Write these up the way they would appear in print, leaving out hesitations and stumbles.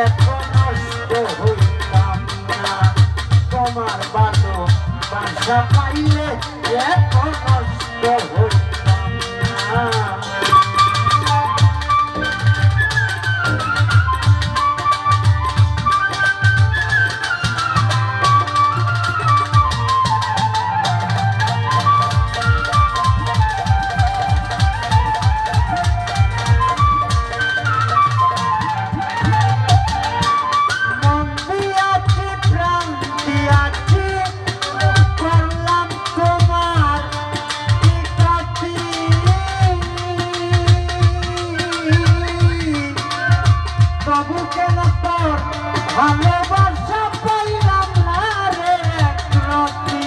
এত নষ্ট হইতাম না তোমার ভালো বাসা পাইলে এত নষ্ট হইতাম না। ভালোবাসা পাইলাম না রে একরতি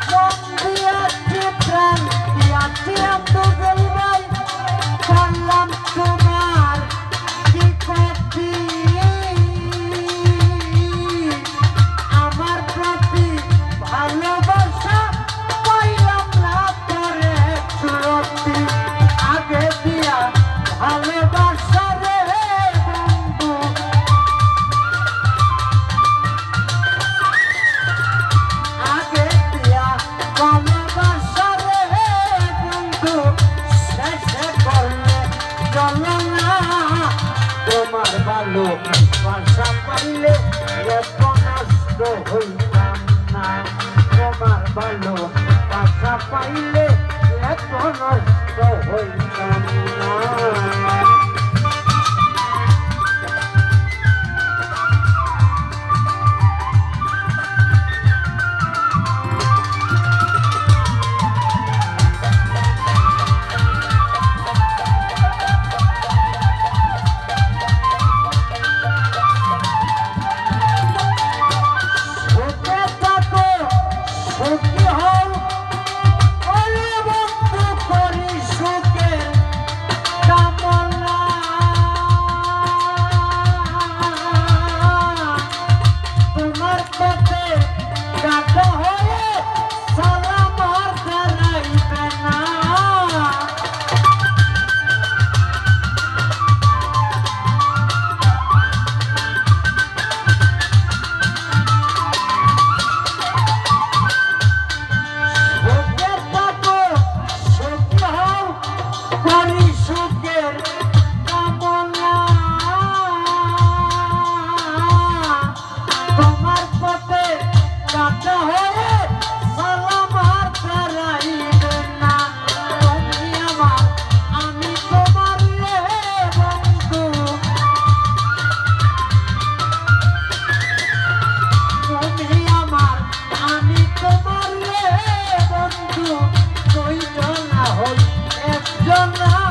মন দিয়াছি প্রাণ দিয়াছি আন্দোলন ভাই করলাম তোমার কি ক্ষতি আমার প্রতি ভালোবাসা পাইলাম না তোরে সুরতি আগে দিয়া ভালোবাসা রে বন্ধু আগে দিয়া ভালোবাসা রে বন্ধু শেষে করলে চলো না তোমার ভালো বাসা পাইলে এত নষ্ট হইতাম না তোমার ভালো বাসা পাইলে এত নষ্ট হইতাম না। You're not